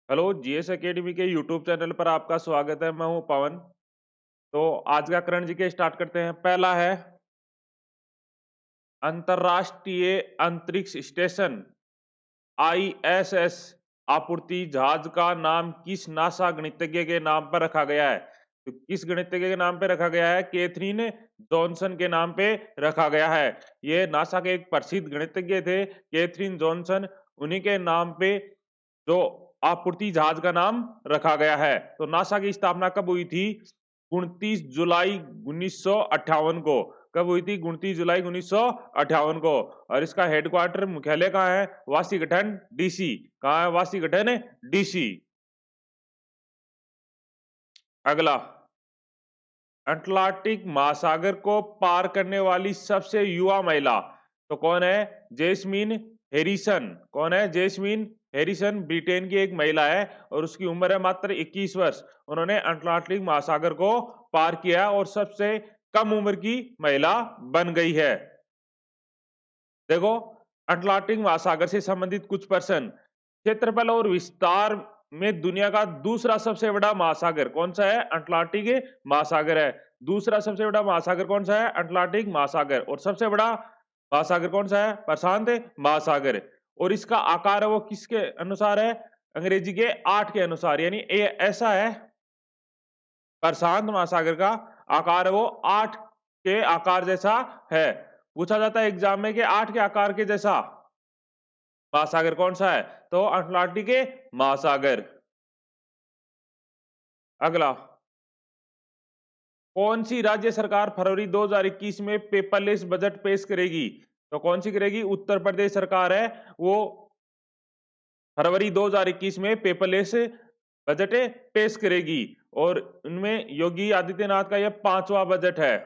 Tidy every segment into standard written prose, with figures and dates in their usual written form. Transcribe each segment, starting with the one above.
Hello GS academy के YouTube channel पर आपका स्वागत है। मैं हूं पवन। तो आज का करंट जीके स्टार्ट करते हैं। पहला है, अंतरराष्ट्रीय अंतरिक्ष स्टेशन आईएसएस आपूर्ति जहाज का नाम किस नासा गणितज्ञ के नाम पर रखा गया है? तो किस गणितज्ञ के नाम पे रखा गया है? कैथरीन जॉनसन के नाम पे रखा गया है। ये नासा के एक प्रसिद्ध गणितज्ञ थे, कैथरीन जॉनसन। उन्हीं के नाम पे जो आपूर्ति जहाज का नाम रखा गया है। तो नासा की स्थापना कब हुई थी? 29 जुलाई 1958 को। कब हुई थी? 29 जुलाई 1958 को। और इसका हेडक्वार्टर मुख्यालय कहाँ है? Washington DC. कहाँ है? Washington DC. अगला, अटलांटिक महासागर को पार करने वाली सबसे युवा महिला तो कौन है? Jasmine Harrison. कौन है? जेसमिन हैरिसन ब्रिटेन की एक महिला है और उसकी उम्र है मात्र 21 वर्ष। उन्होंने अटलांटिक महासागर को पार किया और सबसे कम उम्र की महिला बन गई है। देखो, अटलांटिक महासागर से संबंधित कुछ प्रश्न। क्षेत्रफल और विस्तार में दुनिया का दूसरा सबसे बड़ा महासागर कौन सा है? अटलांटिक महासागर है। दूसरा सबसे बड़ा महासागर कौन सा है? अटलांटिक महासागर। और सबसे बड़ा महासागर कौन सा है? प्रशांत महासागर। और इसका आकार है वो किसके अनुसार है? अंग्रेजी के 8 के अनुसार। यानी ये ऐसा है, प्रशांत महासागर का आकार है वो 8 के आकार जैसा है। पूछा जाता है एग्जाम में कि 8 के आकार के जैसा महासागर कौन सा है? तो अटलांटिक महासागर। अगला, कौन सी राज्य सरकार फरवरी 2021 में पेपरलेस बजट पेश करेगी? तो कौन सी करेगी? उत्तर प्रदेश सरकार है वो फरवरी 2021 में पेपरलेस बजट पेश करेगी। और उनमें योगी आदित्यनाथ का यह 5वां बजट है।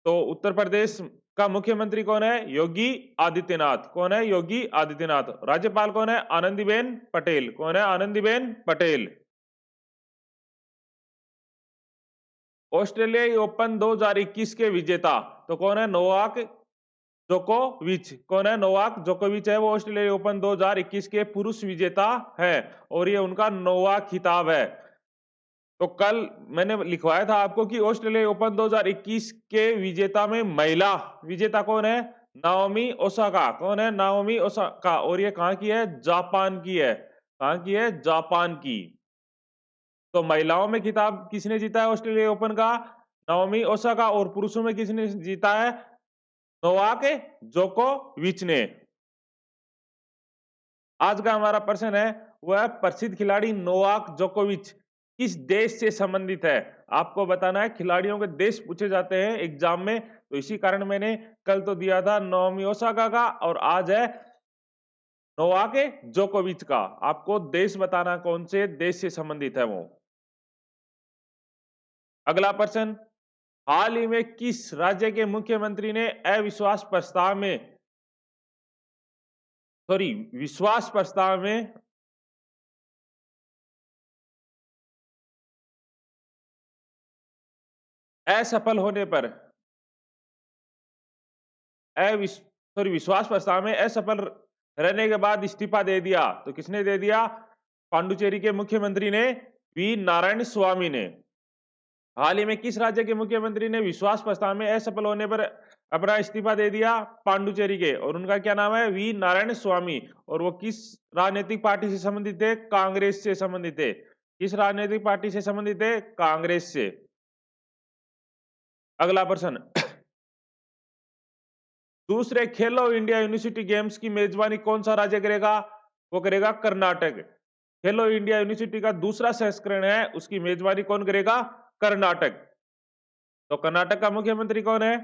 तो उत्तर प्रदेश का मुख्यमंत्री कौन है? योगी आदित्यनाथ। कौन है? योगी आदित्यनाथ। राज्यपाल कौन है? आनंदीबेन पटेल। कौन है? आनंदीबेन पटेल। ऑस्ट्रेलियाई ओपन 2021 के विजेता तो कौन है? नोवाक जोकोविच। कौन है? नोवाक जोकोविच है वो ऑस्ट्रेलियाई ओपन 2021 के पुरुष विजेता है और ये उनका 9वां खिताब है। तो कल मैंने लिखवाया था आपको कि ऑस्ट्रेलिया ओपन 2021 के विजेता में महिला विजेता कौन है? Naomi Osaka. कौन है? Naomi Osaka. और ये कहाँ की है? जापान की है। कहाँ की है? जापान की। तो महिलाओं में खिताब किसने जीता है ऑस्ट्रेलिया ओपन का? Naomi Osaka. और पुरुषों में किसने जीता है? नोवाक जोकोविच ने। आज का हमारा प्रश्न है, वह प्रसिद्ध खिलाड़ी नोवाक जोकोविच किस देश से संबंधित है? आपको बताना है। खिलाड़ियों के देश पूछे जाते हैं एग्जाम में, तो इसी कारण मैंने कल तो दिया था नाओमी ओसाका का और आज है नोवाक जोकोविच का। आपको देश बताना कौन से देश से संबंधित है वो। अगला प्रश्न, हाल ही में किस राज्य के मुख्यमंत्री ने अविश्वास प्रस्ताव में सॉरी विश्वास प्रस्ताव में असफल होने पर विश्वास प्रस्ताव में असफल रहने के बाद इस्तीफा दे दिया? तो किसने दे दिया? पांडुचेरी के मुख्यमंत्री ने, वी नारायण स्वामी ने। हाल ही में किस राज्य के मुख्यमंत्री ने विश्वास प्रस्ताव में असफल होने पर अपना इस्तीफा दे दिया? पांडुचेरी के। और उनका क्या नाम है? वी नारायण स्वामी। और वो किस राजनीतिक पार्टी से संबंधित है? कांग्रेस से संबंधित है। किस राजनीतिक पार्टी से संबंधित है? कांग्रेस से। अगला प्रश्न, दूसरे खेलो इंडिया यूनिवर्सिटी गेम्स की मेजबानी कौन सा राज्य करेगा? वो करेगा कर्नाटक। खेलो इंडिया यूनिवर्सिटी का दूसरा संस्करण है, उसकी मेजबानी कौन करेगा? कर्नाटक। तो कर्नाटक का मुख्यमंत्री कौन है?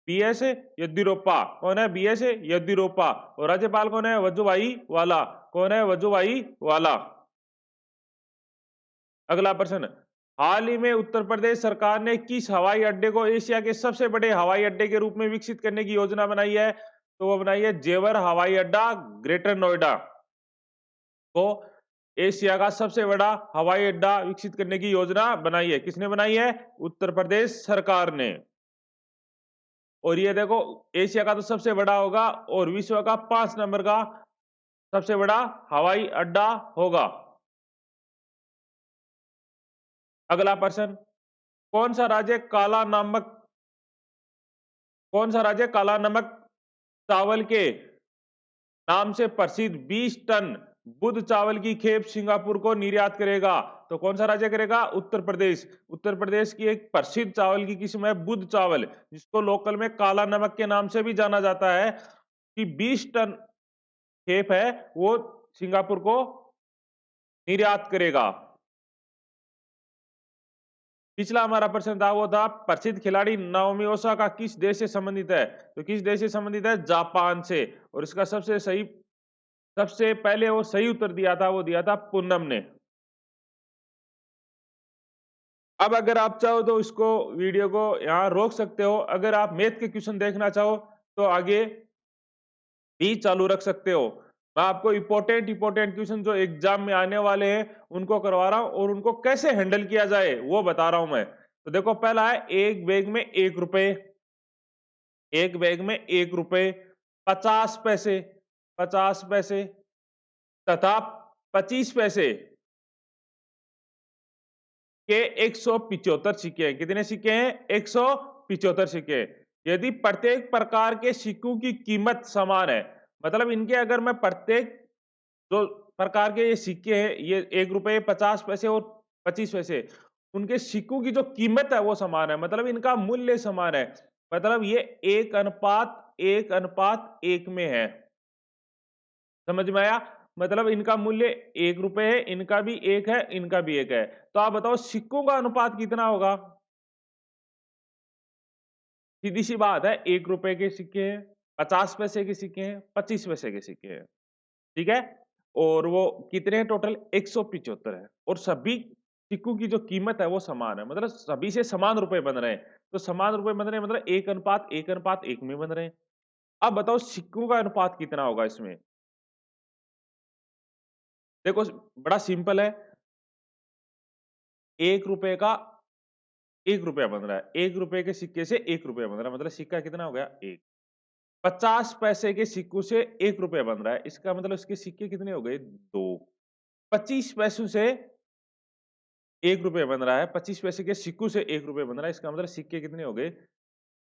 बीएस येदियुरप्पा। कौन है? बीएस येदियुरप्पा। और राज्यपाल कौन है? वजुभाई वाला। कौन है? वजुभाई वाला। अगला प्रश्न, हाल ही में उत्तर प्रदेश सरकार ने किस हवाई अड्डे को एशिया के सबसे बड़े हवाई अड्डे के रूप में विकसित करने की योजना बनाई है? तो वो बनाई है जेवर हवाई अड्डा, ग्रेटर नोएडा को एशिया का सबसे बड़ा हवाई अड्डा विकसित करने की योजना बनाई है। किसने बनाई है? उत्तर प्रदेश सरकार ने। और ये देखो, एशिया का तो सबसे बड़ा होगा और विश्व का 5 नंबर का सबसे बड़ा हवाई अड्डा होगा? अगला प्रश्न, कौन सा राज्य काला नमक कौन सा राज्य काला नमक चावल के नाम से प्रसिद्ध 20 टन बुध चावल की खेप सिंगापुर को निर्यात करेगा? तो कौन सा राज्य करेगा? उत्तर प्रदेश। उत्तर प्रदेश की एक प्रसिद्ध चावल की किस्म है बुध चावल, जिसको लोकल में काला नमक के नाम से भी जाना जाता है, कि 20 टन खेप है वो सिंगापुर को निर्यात करेगा। पिछला हमारा प्रश्न था वो था प्रसिद्ध खिलाड़ी नाओमी ओसाका किस देश से संबंधित है? तो किस देश से संबंधित है? जापान से। और इसका सबसे पहले वो सही उत्तर दिया था, वो दिया था पूनम ने। अब अगर आप चाहो तो इसको वीडियो को यहाँ रोक सकते हो, अगर आप मैथ के क्वेश्चन देखना चाहो तो आगे भी चालू रख सकते हो। मैं आपको इंपॉर्टेंट क्वेश्चन जो एग्जाम में आने वाले हैं उनको करवा रहा हूं, और उनको कैसे हैंडल किया जाए वो बता रहा हूं मैं। तो देखो, पहला है एक बैग में 1 रुपए, एक बैग में 1 रुपए, 50 पैसे, 50 पैसे तथा 25 पैसे के 175 सिक्के हैं। कितने सिक्के हैं? 175 सिक्के हैं। यदि प्रत्येक प्रकार के सिक्कों की कीमत समान है, मतलब इनके अगर मैं प्रत्येक जो प्रकार के ये सिक्के हैं, ये 1 रुपए, 50 पैसे और 25 पैसे, उनके सिक्कों की जो कीमत है वो समान है, मतलब इनका मूल्य समान है, मतलब ये 1:1:1 में है। समझ में आया? मतलब इनका मूल्य 1 रुपए है, इनका भी 1 है, इनका भी 1 है। तो आप बताओ सिक्कों का अनुपात कितना होगा? सीधी सी बात है, 1 रुपए के सिक्के हैं, 50 पैसे के सिक्के हैं, 25 पैसे के सिक्के हैं। ठीक है? और वो कितने हैं टोटल? 175 है, और सभी सिक्कों की जो कीमत है वो समान है, मतलब सभी से समान रुपए बन रहे हैं। तो समान रुपए बन रहे हैं मतलब 1:1:1 में बन रहे हैं। अब बताओ सिक्कों का अनुपात कितना होगा इसमें? देखो, बड़ा सिंपल है। 1 रुपए का 1 रुपया बन रहा है, 1 रुपए के सिक्के से 1 रुपया बन रहा है, मतलब सिक्का कितना हो गया? 1। 50 पैसे के सिक्कों से 1 रुपया बन रहा है, इसका मतलब इसके सिक्के कितने हो गए? 2। 25 पैसों से 1 रुपया बन रहा है, 25 पैसे के सिक्कों से 1 रुपया बन रहा है, इसका मतलब सिक्के कितने हो गए?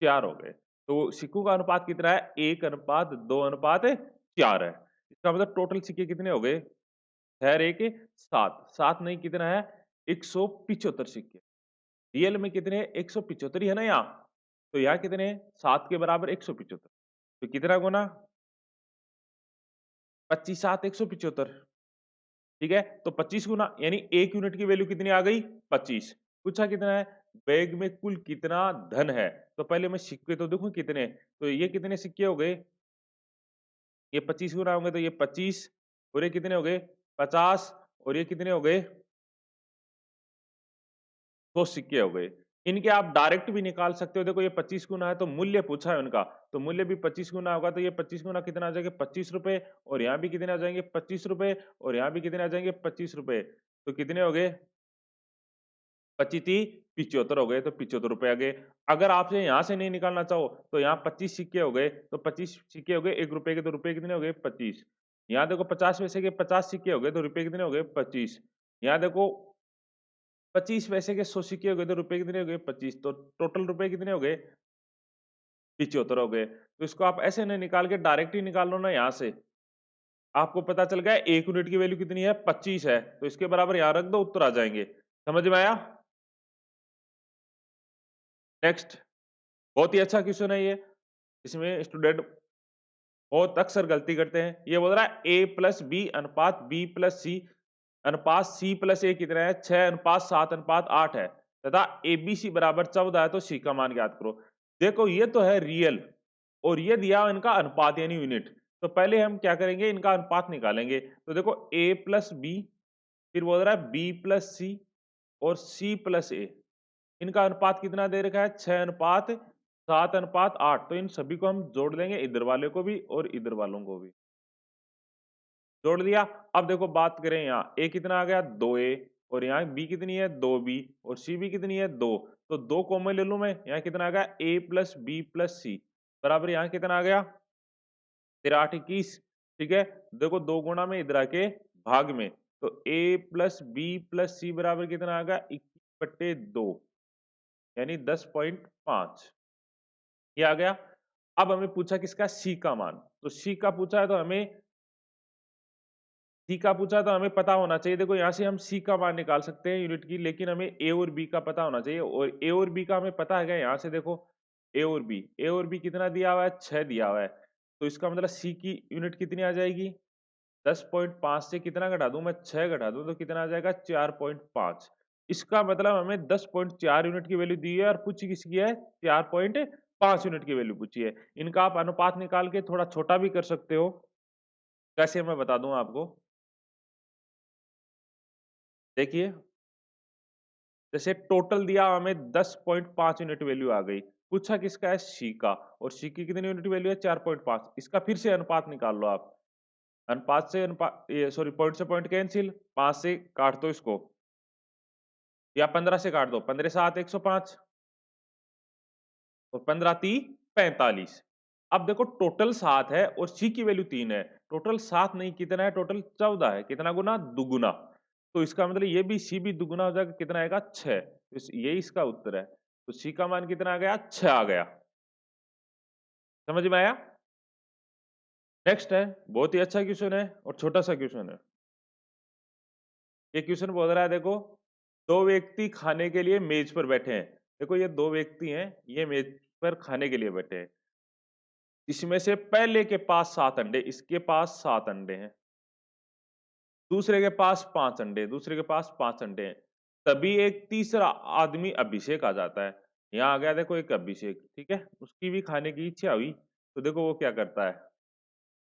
4 हो गए। तो सिक्कों का अनुपात कितना है? 1:2:4 है। इसका मतलब टोटल सिक्के कितने हो गए? 7, 7 नहीं, कितना है? 175 सिक्के। रियल में कितने हैं? 175 ही है ना यहाँ। तो यहाँ कितने हैं? 7 के बराबर 175। तो कितना गुना? 25 7 175। ठीक है, तो 25 गुना यानी 1 यूनिट की वैल्यू कितनी आ गई? 25। पूछा कितना है? बैग में कुल कितना धन है? तो पहले मैं सिक्के तो देखूं कितने, तो ये कितने सिक्के हो गए? ये 25 गुना होंगे तो ये 25, और ये कितने हो गए? 50, और ये कितने हो गए? 100 सिक्के हो गए। इनके आप डायरेक्ट भी निकाल सकते हो। देखो, ये 25 गुना है तो मूल्य पूछा है उनका, तो मूल्य भी 25 गुना होगा, तो ये 25 गुना कितना आ जाएंगे? 25 रुपए, और यहाँ भी कितने आ जाएंगे? 25 रुपए, और यहाँ भी कितने आ जाएंगे? 25 रुपए। तो कितने हो गए? 25 75 हो गए, तो 75 रुपए आ गए। अगर आपसे यहाँ से नहीं निकालना चाहो तो यहाँ 25 सिक्के हो गए, तो 25 सिक्के हो गए 1 रुपए के, तो रुपए कितने हो गए? 25। यहाँ देखो 50 पैसे के 50 सिक्के हो गए, तो रुपए कितने हो गए? 25। यहाँ देखो 25 पैसे के 100 सिक्के हो गए, तो रुपए कितने हो गए? 25। तो टोटल रुपए कितने हो गए? 75 हो गए। तो इसको आप ऐसे नहीं निकाल के डायरेक्ट ही निकाल लो ना यहाँ से, आपको पता चल गया 1 यूनिट की वैल्यू कितनी है? 25 है, तो इसके बराबर यहाँ रख दो, उत्तर आ जाएंगे। समझ में आया? नेक्स्ट, बहुत ही अच्छा क्वेश्चन है ये। इसमें स्टूडेंट बहुत अक्सर गलती करते हैं। ये बोल रहा है A+B अनुपात B+C अनुपात C+A कितना है? 6:7:8 है, तथा ABC बराबर 14 है, तो C का मान ज्ञात करो। देखो, ये तो है रियल, और ये दिया इनका अनुपात यानी यूनिट। तो पहले हम क्या करेंगे? इनका अनुपात निकालेंगे। तो देखो A+B, फिर बोल रहा है B+C और C+A, इनका अनुपात कितना दे रखा है? 6:7:8। तो इन सभी को हम जोड़ देंगे, इधर वाले को भी और इधर वालों को भी जोड़ दिया। अब देखो बात करें, यहाँ A कितना आ गया? 2A, और यहाँ B कितनी है? 2B, और C भी कितनी है? 2। तो 2 कॉमन ले लूं मैं, यहाँ कितना आ गया? A+B+C बराबर यहाँ कितना आ गया? 13 8 21, ठीक है। देखो 2 गुणा में इधर आके भाग में, तो a प्लस बी प्लस सी बराबर कितना आ गया 21/2 यानी 10.5 ये आ गया। अब हमें पूछा किसका सी का मान, तो सी का पूछा है तो हमें सी का पूछा तो हमें पता होना चाहिए। देखो यहाँ से हम सी का मान निकाल सकते हैं यूनिट की, लेकिन हमें ए और बी का पता होना चाहिए, और ए और बी का हमें पता है क्या, यहाँ से देखो ए और बी कितना दिया हुआ है 6 दिया हुआ है, तो इसका मतलब सी की यूनिट कितनी आ जाएगी 10.5 से कितना घटा दूं मैं 6 घटा दूं तो कितना आ जाएगा 4.5। इसका मतलब हमें 10.4 यूनिट की वैल्यू दी है और पूछी किसकी है 4.5 यूनिट की वैल्यू पूछी है। इनका आप अनुपात निकाल के थोड़ा छोटा भी कर सकते हो, कैसे मैं बता दूं आपको। देखिए जैसे टोटल दिया हमें 10.5 यूनिट वैल्यू आ गई, पूछा किसका है सी का, और सी की कितनी यूनिट वैल्यू है 4.5। इसका फिर से अनुपात निकाल लो आप, अनुपात से अनुपात ये सॉरी पॉइंट से पॉइंट कैंसिल, 5 से काट दो इसको या 15 से काट दो, 15 7 105 और 15 3 45। अब देखो टोटल 7 है और सी की वैल्यू 3 है, टोटल 7 नहीं कितना है टोटल 14 है, कितना गुना दुगुना, तो इसका मतलब ये भी सी भी दुगुना हो जाएगा, कितना आएगा 6, ये इसका उत्तर है। तो सी का मान कितना आ गया 6 आ गया, समझ में आया। नेक्स्ट है बहुत ही अच्छा क्वेश्चन है और छोटा सा क्वेश्चन है। ये क्वेश्चन बोल रहा है देखो, दो व्यक्ति खाने के लिए मेज पर बैठे हैं। देखो ये दो व्यक्ति हैं, ये मेज पर खाने के लिए बैठे हैं, इसमें से पहले के पास 7 अंडे, इसके पास 7 अंडे हैं, दूसरे के पास 5 अंडे, दूसरे के पास 5 अंडे हैं, तभी एक तीसरा आदमी अभिषेक आ जाता है। यहाँ आ गया देखो एक अभिषेक, ठीक है, उसकी भी खाने की इच्छा हुई, तो देखो वो क्या करता है,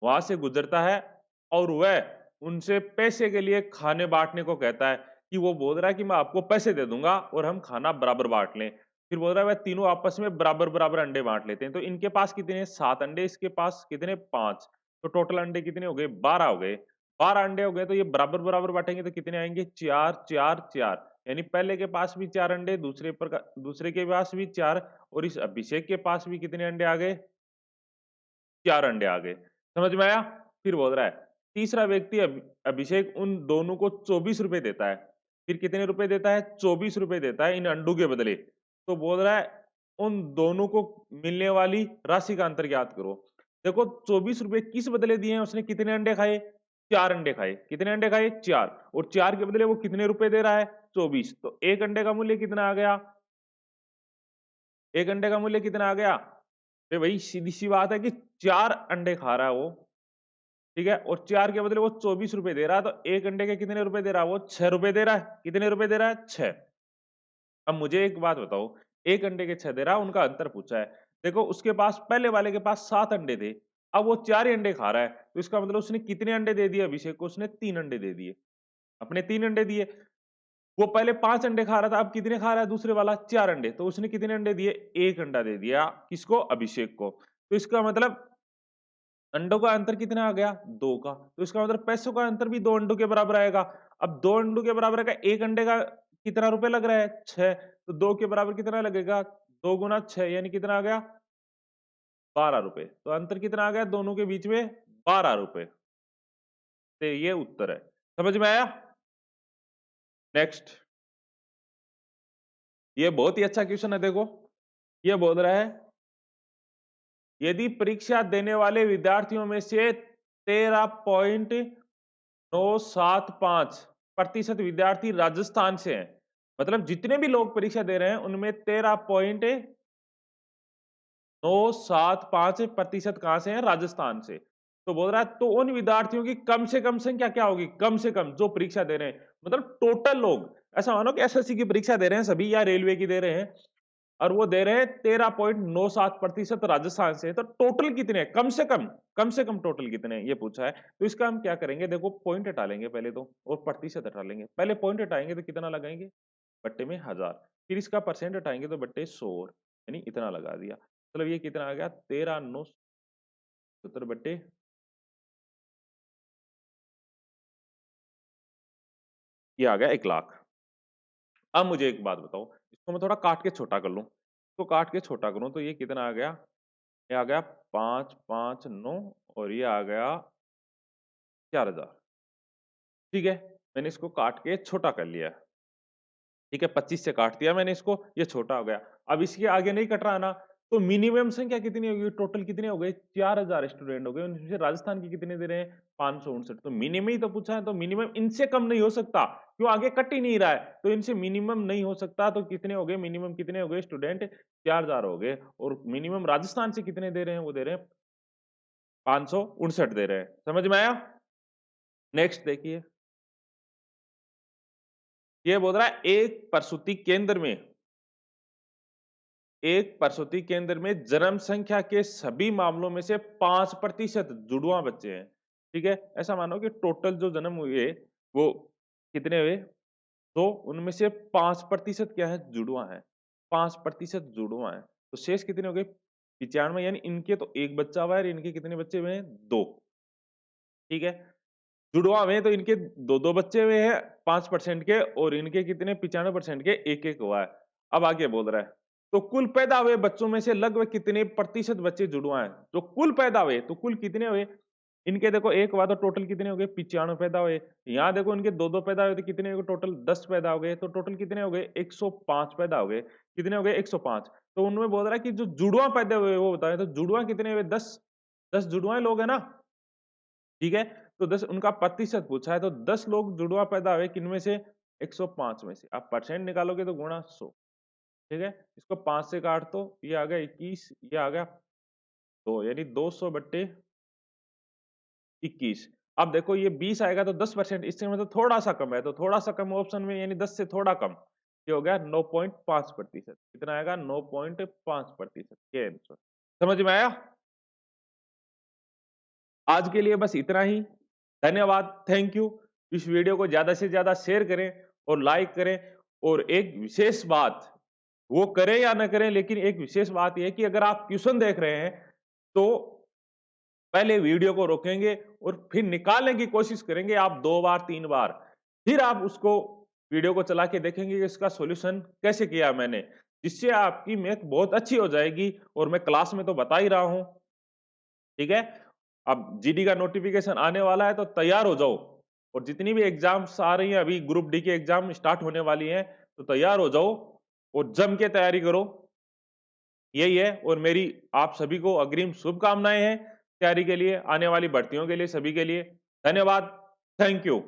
वहां से गुजरता है और वह उनसे पैसे के लिए खाने बांटने को कहता है, कि वो बोल रहा है कि मैं आपको पैसे दे दूंगा और हम खाना बराबर बांट लें। फिर बोल रहा है वह तीनों आपस में बराबर बराबर अंडे बांट लेते हैं, तो इनके पास कितने हैं 7 अंडे, इसके पास कितने 5, तो टोटल अंडे कितने हो गए 12 हो गए। 12 अंडे हो गए तो ये बराबर बराबर बांटेंगे तो कितने आएंगे 4 4 4, यानी पहले के पास भी 4 अंडे, दूसरे के पास भी 4, और इस अभिषेक के पास भी कितने अंडे आ गए 4 अंडे आ गए। समझ में आया। फिर बोल रहा है तीसरा व्यक्ति अभिषेक उन दोनों को 24 रुपए देता है। फिर कितने रुपए देता है 24 रुपए देता है इन अंडों के बदले। तो बोल रहा है उन दोनों को मिलने वाली राशि का अंतर ज्ञात करो। देखो 24 रुपए किस बदले दिए हैं, उसने कितने अंडे खाए 4 अंडे खाए, कितने अंडे खाए 4, और 4 के बदले वो कितने रुपए दे रहा है 24, तो एक अंडे का मूल्य कितना आ गया, एक अंडे का मूल्य कितना आ गया, अरे भाई सीधी सी बात है कि 4 अंडे खा रहा है वो, ठीक है, और 4 के बदले वो 24 रुपए दे रहा है, तो एक अंडे के कितने रुपए दे रहा है वो 6 रुपए दे रहा है, कितने रुपए दे रहा है 6। अब मुझे एक बात बताओ, एक अंडे के 6 दे रहा है, उनका अंतर पूछा है। देखो उसके पास पहले वाले के पास 7 अंडे थे, अब वो 4 ही अंडे खा रहा है, तो इसका मतलब उसने कितने अंडे दे दिए अभिषेक को, उसने 3 अंडे दे दिए, अपने 3 अंडे दिए। वो पहले 5 अंडे खा रहा था, अब कितने खा रहा है दूसरे वाला 4 अंडे, तो उसने कितने अंडे दिए, 1 अंडा दे दिया किसको अभिषेक को। तो इसका मतलब अंडों का अंतर कितना आ गया 2 का, तो इसका मतलब पैसों का अंतर भी 2 अंडों के बराबर आएगा। अब 2 अंडों के बराबर आएगा, एक अंडे का कितना रुपए लग रहा है 6, तो 2 के बराबर कितना लगेगा 2 गुना 6 यानी कितना आ गया 12 रुपए, तो अंतर कितना आ गया दोनों के बीच में 12 रुपए, तो ये उत्तर है। समझ में आया। नेक्स्ट, ये बहुत ही अच्छा क्वेश्चन है देखो, ये बोल रहा है यदि परीक्षा देने वाले विद्यार्थियों में से 13.975% विद्यार्थी राजस्थान से हैं, मतलब जितने भी लोग परीक्षा दे रहे हैं उनमें 13.975% कहां से हैं राजस्थान से। तो बोल रहा है तो उन विद्यार्थियों की कम से कम संख्या क्या होगी, कम से कम जो परीक्षा दे रहे हैं, मतलब टोटल लोग, ऐसा मानो कि एसएससी की परीक्षा दे रहे हैं सभी या रेलवे की दे रहे हैं, और वो दे रहे हैं 13.97% राजस्थान से, तो टोटल कितने हैं कम से कम टोटल कितने हैं ये पूछा है। तो इसका हम क्या करेंगे, देखो पॉइंट हटा लेंगे पहले तो और प्रतिशत हटा लेंगे। पहले पॉइंट हटाएंगे तो कितना लगाएंगे बट्टे में 1000, फिर इसका परसेंट हटाएंगे तो बट्टे 100, यानी इतना लगा दिया, मतलब ये कितना आ गया 13,970 बट्टे, ये आ गया 1 लाख। अब मुझे एक बात बताओ, इसको मैं थोड़ा काट के छोटा कर लूं, तो काट के छोटा करूं तो ये कितना आ गया, ये आ गया 5 5 9 और ये आ गया 4000। ठीक है, मैंने इसको काट के छोटा कर लिया। ठीक है, 25 से काट दिया मैंने इसको, ये छोटा हो गया। अब इसके आगे नहीं कट रहा ना, तो मिनिमम संख्या कितनी होगी? टोटल कितने हो गए? 4000 स्टूडेंट हो गए। उनमें से राजस्थान के कितने दे रहे हैं? 559। तो मिनिमम ही तो पूछा है, तो मिनिमम इनसे कम नहीं हो सकता, क्यों? आगे कट ही नहीं रहा है, तो इनसे मिनिमम नहीं हो सकता। तो कितने हो गए? मिनिमम कितने हो गए स्टूडेंट? 4000 हो गए। और मिनिमम राजस्थान से कितने दे रहे हैं? वो दे रहे हैं 559 दे रहे हैं। समझ में आया? नेक्स्ट देखिए, ये बोल रहा है एक प्रसूति केंद्र में जन्म संख्या के सभी मामलों में से 5% जुड़वा बच्चे हैं। ठीक है, ऐसा मानो कि टोटल जो जन्म हुए वो कितने हुए? तो उनमें से 5% क्या है? जुड़वा है। 5% जुड़वा है, तो शेष कितने हो गए? 95। यानी इनके तो एक बच्चा हुआ है और इनके कितने बच्चे हुए हैं? दो। ठीक है, जुड़वा में तो इनके दो दो बच्चे हुए हैं 5% के, और इनके कितने? 95% के एक एक हुआ है। अब आगे बोल रहा है, तो कुल पैदा हुए बच्चों में से लगभग कितने प्रतिशत बच्चे जुड़वा हैं? तो कुल पैदा हुए, तो कुल कितने हुए? इनके देखो एक हुआ, तो टोटल कितने हो गए? 95 पैदा हुए। यहाँ देखो इनके दो दो पैदा हुए, तो कितने हो गए? टोटल 10 पैदा हो गए। तो टोटल कितने हो गए? 105 पैदा हो गए। कितने हो गए? 105। तो उनमें बोल रहा है कि जो जुड़वा पैदा हुए वो बताए, तो जुड़वा कितने हुए? 10। 10 जुड़वा लोग है ना। ठीक है, तो 10 उनका प्रतिशत पूछा है, तो 10 लोग जुड़वा पैदा हुए किनमें से? 105 में से। आप परसेंट निकालोगे तो गुणा 100। ठीक है, इसको 5 से काट दो, ये आ गया 21, ये आ गया 2, यानी 200 बट्टे 21। अब देखो ये 20 आएगा तो 10%, इससे मतलब थोड़ा सा कम है, तो थोड़ा सा कम ऑप्शन में, यानी 10 से थोड़ा कम, ये हो गया 9.5%। कितना आएगा? 9.5%। ये आंसर समझ में आया? आज के लिए बस इतना ही। धन्यवाद, थैंक यू। इस वीडियो को ज्यादा से ज्यादा शेयर करें और लाइक करें। और एक विशेष बात, वो करें या ना करें, लेकिन एक विशेष बात यह है कि अगर आप ट्यूशन देख रहे हैं तो पहले वीडियो को रोकेंगे और फिर निकालने की कोशिश करेंगे आप 2 बार 3 बार। फिर आप उसको वीडियो को चला के देखेंगे कि इसका सॉल्यूशन कैसे किया मैंने, जिससे आपकी मैथ बहुत अच्छी हो जाएगी। और मैं क्लास में तो बता ही रहा हूं। ठीक है, अब जीडी का नोटिफिकेशन आने वाला है, तो तैयार हो जाओ। और जितनी भी एग्जाम्स आ रही हैं, अभी ग्रुप डी की एग्जाम स्टार्ट होने वाली हैं, तो तैयार हो जाओ और जम के तैयारी करो। यही है, और मेरी आप सभी को अग्रिम शुभकामनाएं हैं तैयारी के लिए, आने वाली भर्तियों के लिए, सभी के लिए। धन्यवाद, थैंक यू।